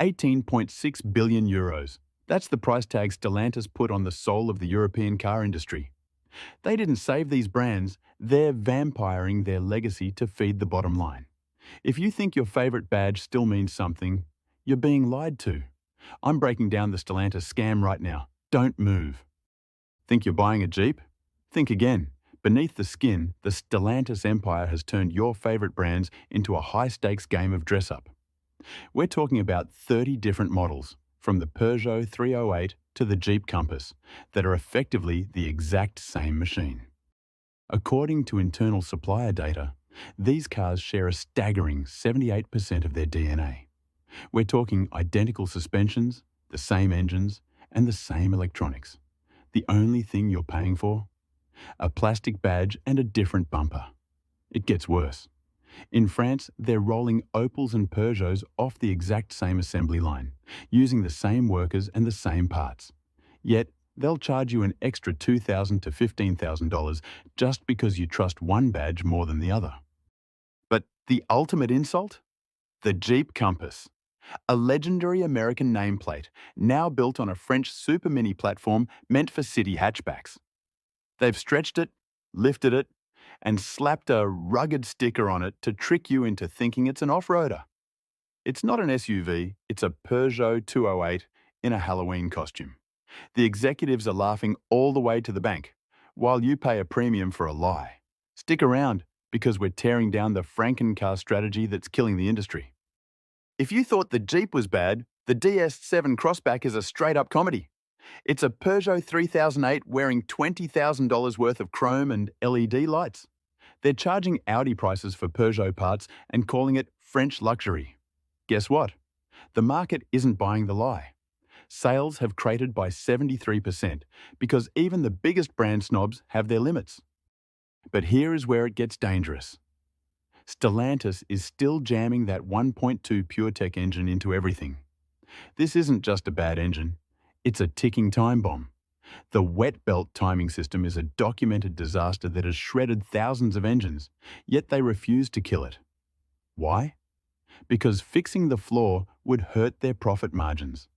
18.6 billion euros. That's the price tag Stellantis put on the soul of the European car industry. They didn't save these brands, they're vampiring their legacy to feed the bottom line. If you think your favorite badge still means something, you're being lied to. I'm breaking down the Stellantis scam right now. Don't move. Think you're buying a Jeep? Think again. Beneath the skin, the Stellantis empire has turned your favorite brands into a high-stakes game of dress-up. We're talking about 30 different models, from the Peugeot 308 to the Jeep Compass, that are effectively the exact same machine. According to internal supplier data, these cars share a staggering 78% of their DNA. We're talking identical suspensions, the same engines, and the same electronics. The only thing you're paying for? A plastic badge and a different bumper. It gets worse. In France, they're rolling Opels and Peugeots off the exact same assembly line, using the same workers and the same parts. Yet, they'll charge you an extra $2,000 to $15,000 just because you trust one badge more than the other. But the ultimate insult? The Jeep Compass. A legendary American nameplate, now built on a French super mini platform meant for city hatchbacks. They've stretched it, lifted it, and slapped a rugged sticker on it to trick you into thinking it's an off-roader. It's not an SUV, it's a Peugeot 208 in a Halloween costume. The executives are laughing all the way to the bank, while you pay a premium for a lie. Stick around, because we're tearing down the Frankencar strategy that's killing the industry. If you thought the Jeep was bad, the DS7 Crossback is a straight-up comedy. It's a Peugeot 3008 wearing $20,000 worth of chrome and LED lights. They're charging Audi prices for Peugeot parts and calling it French luxury. Guess what? The market isn't buying the lie. Sales have cratered by 73% because even the biggest brand snobs have their limits. But here is where it gets dangerous. Stellantis is still jamming that 1.2 PureTech engine into everything. This isn't just a bad engine, it's a ticking time bomb. The wet belt timing system is a documented disaster that has shredded thousands of engines, yet they refuse to kill it. Why? Because fixing the flaw would hurt their profit margins.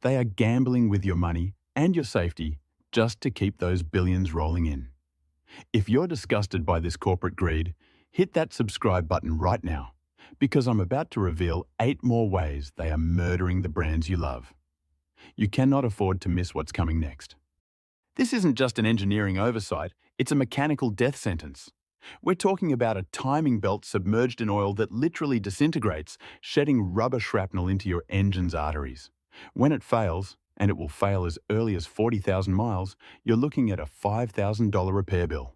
They are gambling with your money and your safety just to keep those billions rolling in. If you're disgusted by this corporate greed, hit that subscribe button right now, because I'm about to reveal 8 more ways they are murdering the brands you love. You cannot afford to miss what's coming next. This isn't just an engineering oversight, it's a mechanical death sentence. We're talking about a timing belt submerged in oil that literally disintegrates, shedding rubber shrapnel into your engine's arteries. When it fails, and it will fail as early as 40,000 miles, you're looking at a $5,000 repair bill.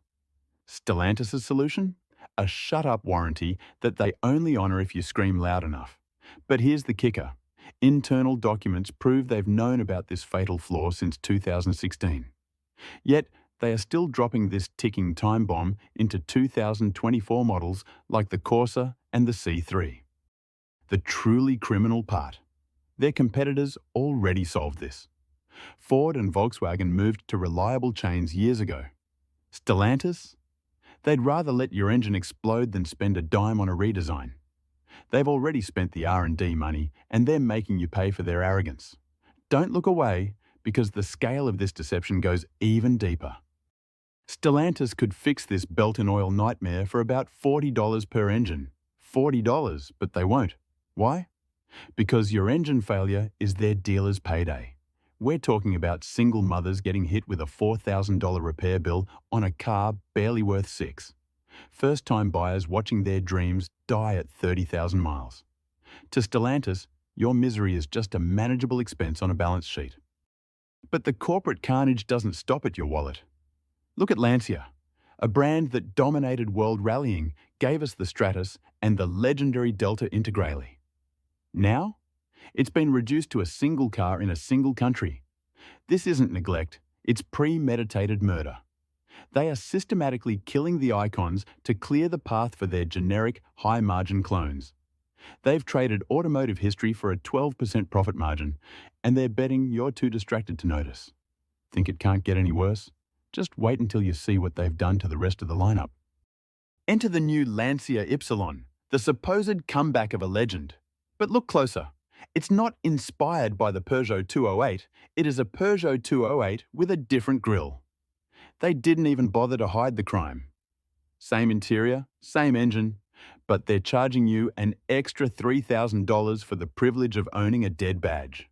Stellantis' solution? A shut-up warranty that they only honour if you scream loud enough. But here's the kicker. Internal documents prove they've known about this fatal flaw since 2016. Yet, they are still dropping this ticking time bomb into 2024 models like the Corsa and the C3. The truly criminal part. Their competitors already solved this. Ford and Volkswagen moved to reliable chains years ago. Stellantis? They'd rather let your engine explode than spend a dime on a redesign. They've already spent the R&D money, and they're making you pay for their arrogance. Don't look away, because the scale of this deception goes even deeper. Stellantis could fix this belt-and-oil nightmare for about $40 per engine. $40, but they won't. Why? Because your engine failure is their dealer's payday. We're talking about single mothers getting hit with a $4,000 repair bill on a car barely worth $6,000. First-time buyers watching their dreams die at 30,000 miles. To Stellantis, your misery is just a manageable expense on a balance sheet. But the corporate carnage doesn't stop at your wallet. Look at Lancia, a brand that dominated world rallying, gave us the Stratus and the legendary Delta Integrale. Now, it's been reduced to a single car in a single country. This isn't neglect, it's premeditated murder. They are systematically killing the icons to clear the path for their generic, high-margin clones. They've traded automotive history for a 12% profit margin, and they're betting you're too distracted to notice. Think it can't get any worse? Just wait until you see what they've done to the rest of the lineup. Enter the new Lancia Ypsilon, the supposed comeback of a legend. But look closer. It's not inspired by the Peugeot 208, it is a Peugeot 208 with a different grille. They didn't even bother to hide the crime. Same interior, same engine, but they're charging you an extra $3,000 for the privilege of owning a dead badge.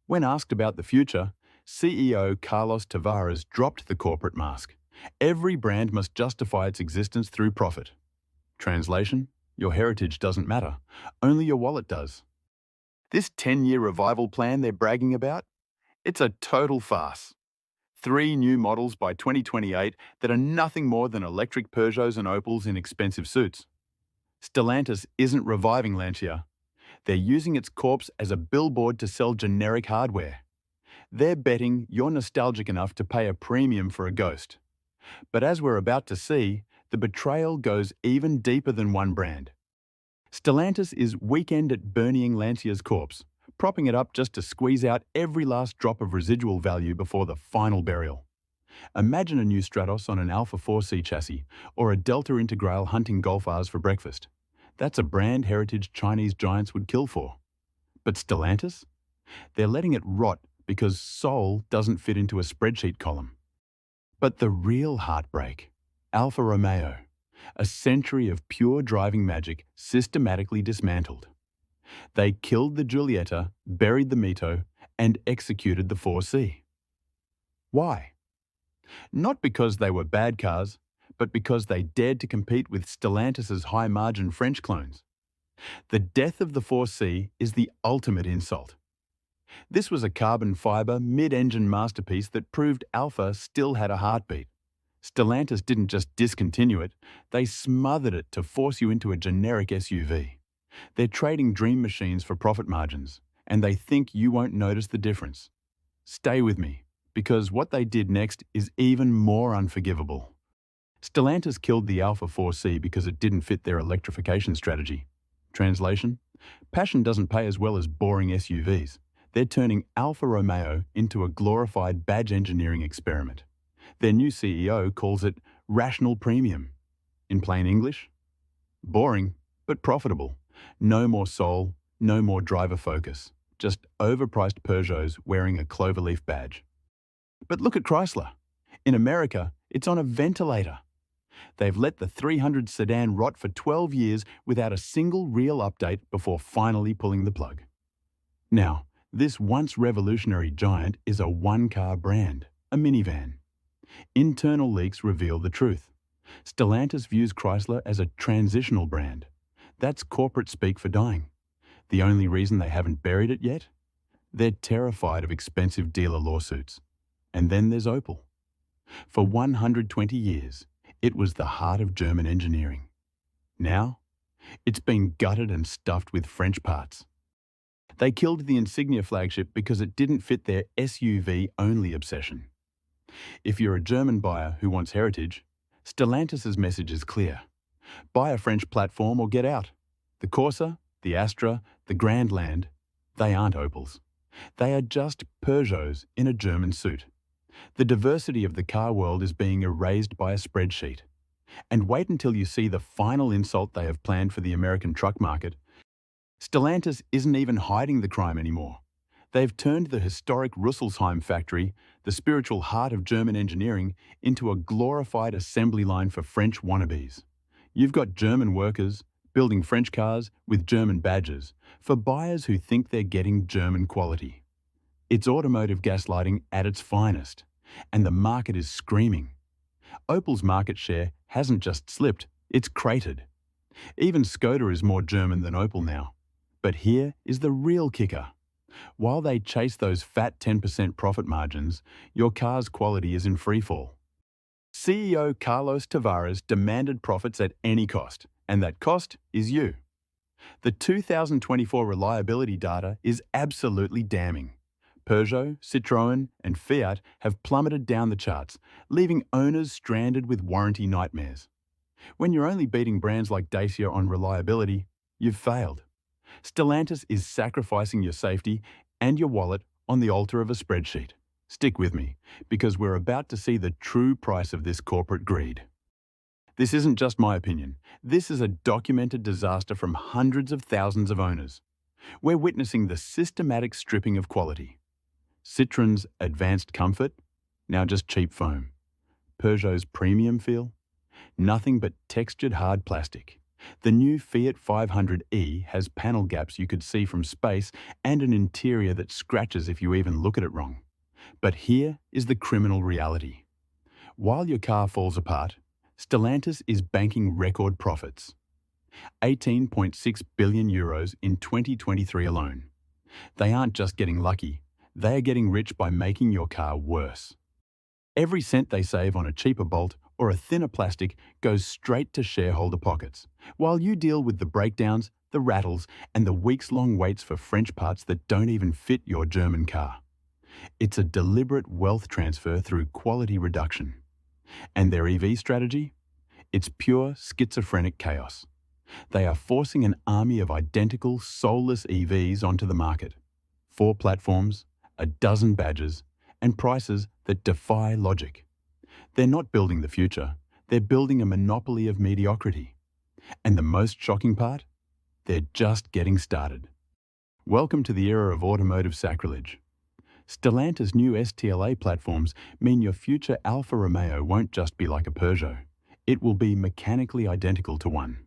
When asked about the future, CEO Carlos Tavares dropped the corporate mask. Every brand must justify its existence through profit. Translation: your heritage doesn't matter, only your wallet does. This 10-year revival plan they're bragging about? It's a total farce. 3 new models by 2028 that are nothing more than electric Peugeots and Opels in expensive suits. Stellantis isn't reviving Lancia. They're using its corpse as a billboard to sell generic hardware. They're betting you're nostalgic enough to pay a premium for a ghost. But as we're about to see, the betrayal goes even deeper than one brand. Stellantis is weekend at Bernieing Lancia's corpse, propping it up just to squeeze out every last drop of residual value before the final burial. Imagine a new Stratos on an Alfa 4C chassis, or a Delta Integral hunting Golf Rs for breakfast. That's a brand heritage Chinese giants would kill for. But Stellantis? They're letting it rot because soul doesn't fit into a spreadsheet column. But the real heartbreak, Alfa Romeo, a century of pure driving magic systematically dismantled. They killed the Giulietta, buried the Mito, and executed the 4C. Why? Not because they were bad cars, but because they dared to compete with Stellantis' high-margin French clones. The death of the 4C is the ultimate insult. This was a carbon fibre, mid-engine masterpiece that proved Alfa still had a heartbeat. Stellantis didn't just discontinue it, they smothered it to force you into a generic SUV. They're trading dream machines for profit margins, and they think you won't notice the difference. Stay with me, because what they did next is even more unforgivable. Stellantis killed the Alfa 4C because it didn't fit their electrification strategy. Translation: passion doesn't pay as well as boring SUVs. They're turning Alfa Romeo into a glorified badge engineering experiment. Their new CEO calls it rational premium. In plain English, boring, but profitable. No more soul, no more driver focus. Just overpriced Peugeots wearing a cloverleaf badge. But look at Chrysler. In America, it's on a ventilator. They've let the 300 sedan rot for 12 years without a single real update before finally pulling the plug. Now, this once revolutionary giant is a one-car brand, a minivan. Internal leaks reveal the truth. Stellantis views Chrysler as a transitional brand. That's corporate speak for dying. The only reason they haven't buried it yet? They're terrified of expensive dealer lawsuits. And then there's Opel. For 120 years, it was the heart of German engineering. Now, it's been gutted and stuffed with French parts. They killed the Insignia flagship because it didn't fit their SUV-only obsession. If you're a German buyer who wants heritage, Stellantis' message is clear. Buy a French platform or get out. The Corsa, the Astra, the Grandland, they aren't Opels. They are just Peugeots in a German suit. The diversity of the car world is being erased by a spreadsheet. And wait until you see the final insult they have planned for the American truck market. Stellantis isn't even hiding the crime anymore. They've turned the historic Rüsselsheim factory, the spiritual heart of German engineering, into a glorified assembly line for French wannabes. You've got German workers building French cars with German badges for buyers who think they're getting German quality. It's automotive gaslighting at its finest, and the market is screaming. Opel's market share hasn't just slipped, it's cratered. Even Skoda is more German than Opel now. But here is the real kicker. While they chase those fat 10% profit margins, your car's quality is in freefall. CEO Carlos Tavares demanded profits at any cost, and that cost is you. The 2024 reliability data is absolutely damning. Peugeot, Citroën, and Fiat have plummeted down the charts, leaving owners stranded with warranty nightmares. When you're only beating brands like Dacia on reliability, you've failed. Stellantis is sacrificing your safety and your wallet on the altar of a spreadsheet. Stick with me, because we're about to see the true price of this corporate greed. This isn't just my opinion. This is a documented disaster from hundreds of thousands of owners. We're witnessing the systematic stripping of quality. Citroen's advanced comfort, now just cheap foam. Peugeot's premium feel, nothing but textured hard plastic. The new Fiat 500e has panel gaps you could see from space and an interior that scratches if you even look at it wrong. But here is the criminal reality. While your car falls apart, Stellantis is banking record profits. 18.6 billion euros in 2023 alone. They aren't just getting lucky, they are getting rich by making your car worse. Every cent they save on a cheaper bolt or a thinner plastic goes straight to shareholder pockets, while you deal with the breakdowns, the rattles, and the weeks-long waits for French parts that don't even fit your German car. It's a deliberate wealth transfer through quality reduction. And their EV strategy? It's pure schizophrenic chaos. They are forcing an army of identical, soulless EVs onto the market. 4 platforms, a dozen badges, and prices that defy logic. They're not building the future, they're building a monopoly of mediocrity. And the most shocking part? They're just getting started. Welcome to the era of automotive sacrilege. Stellantis' new STLA platforms mean your future Alfa Romeo won't just be like a Peugeot. It will be mechanically identical to one.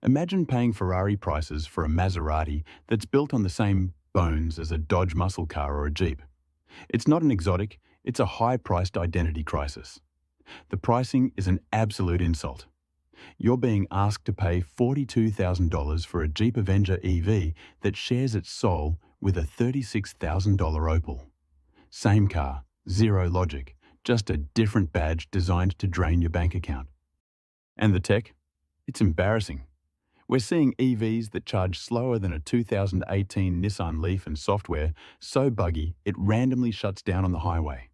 Imagine paying Ferrari prices for a Maserati that's built on the same bones as a Dodge muscle car or a Jeep. It's not an exotic, it's a high-priced identity crisis. The pricing is an absolute insult. You're being asked to pay $42,000 for a Jeep Avenger EV that shares its soul with a $36,000 Opel. Same car, zero logic, just a different badge designed to drain your bank account. And the tech? It's embarrassing. We're seeing EVs that charge slower than a 2018 Nissan Leaf and software so buggy it randomly shuts down on the highway.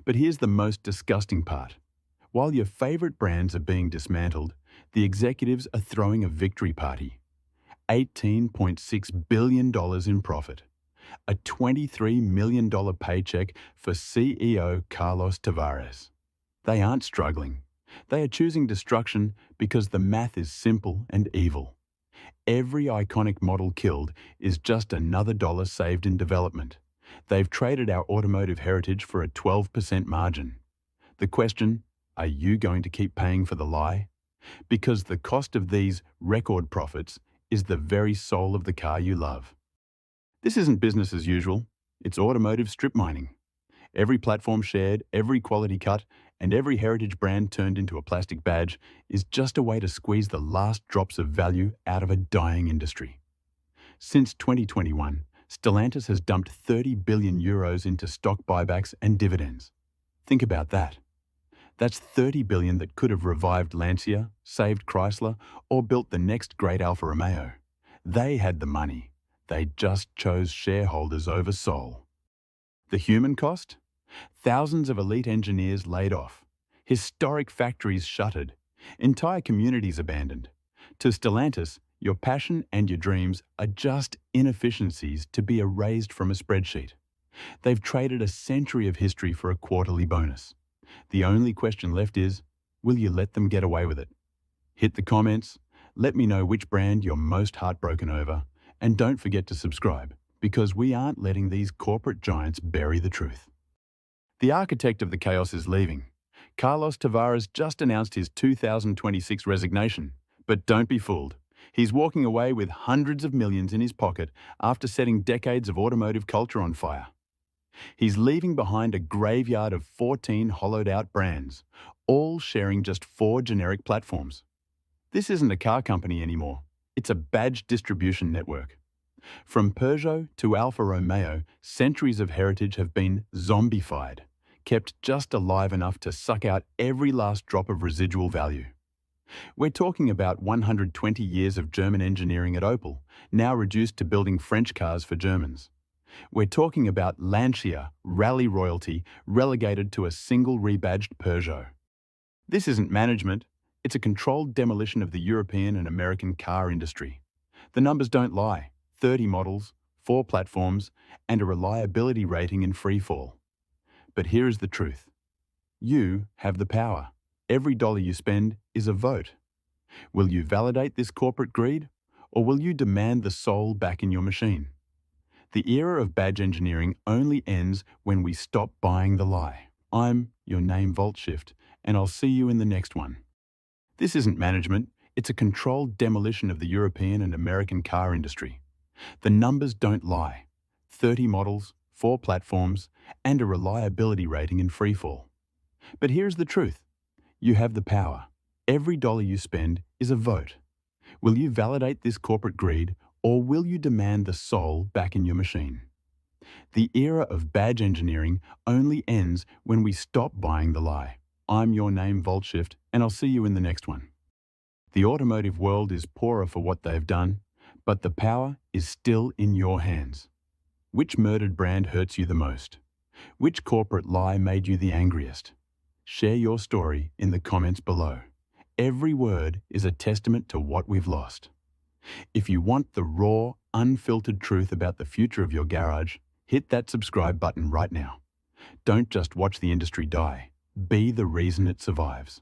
But here's the most disgusting part. While your favorite brands are being dismantled, the executives are throwing a victory party. $18.6 billion in profit. A $23 million paycheck for CEO Carlos Tavares. They aren't struggling. They are choosing destruction because the math is simple and evil. Every iconic model killed is just another dollar saved in development. They've traded our automotive heritage for a 12% margin. The question, are you going to keep paying for the lie? Because the cost of these record profits is the very soul of the car you love. This isn't business as usual, it's automotive strip mining. Every platform shared, every quality cut, and every heritage brand turned into a plastic badge is just a way to squeeze the last drops of value out of a dying industry. Since 2021, Stellantis has dumped 30 billion euros into stock buybacks and dividends. Think about that. That's 30 billion that could have revived Lancia, saved Chrysler, or built the next great Alfa Romeo. They had the money. They just chose shareholders over soul. The human cost? Thousands of elite engineers laid off. Historic factories shuttered. Entire communities abandoned. To Stellantis, your passion and your dreams are just inefficiencies to be erased from a spreadsheet. They've traded a century of history for a quarterly bonus. The only question left is, will you let them get away with it? Hit the comments, let me know which brand you're most heartbroken over, and don't forget to subscribe, because we aren't letting these corporate giants bury the truth. The architect of the chaos is leaving. Carlos Tavares just announced his 2026 resignation, but don't be fooled. He's walking away with hundreds of millions in his pocket after setting decades of automotive culture on fire. He's leaving behind a graveyard of 14 hollowed-out brands, all sharing just 4 generic platforms. This isn't a car company anymore. It's a badge distribution network. From Peugeot to Alfa Romeo, centuries of heritage have been zombified, kept just alive enough to suck out every last drop of residual value. We're talking about 120 years of German engineering at Opel, now reduced to building French cars for Germans. We're talking about Lancia, rally royalty, relegated to a single rebadged Peugeot. This isn't management, it's a controlled demolition of the European and American car industry. The numbers don't lie. 30 models, 4 platforms, and a reliability rating in free fall. But here is the truth. You have the power. Every dollar you spend is a vote. Will you validate this corporate greed, Or will you demand the soul back in your machine? The era of badge engineering only ends when we stop buying the lie. I'm your name Volt Shift, and I'll see you in the next one. This isn't management, it's a controlled demolition of the European and American car industry. The numbers don't lie. 30 models, 4 platforms, and a reliability rating in freefall. But here's the truth. You have the power. Every dollar you spend is a vote. Will you validate this corporate greed, or will you demand the soul back in your machine? The era of badge engineering only ends when we stop buying the lie. I'm your name Volt Shift, and I'll see you in the next one. The automotive world is poorer for what they've done, but the power is still in your hands. Which murdered brand hurts you the most? Which corporate lie made you the angriest? Share your story in the comments below. Every word is a testament to what we've lost. If you want the raw, unfiltered truth about the future of your garage, hit that subscribe button right now. Don't just watch the industry die. Be the reason it survives.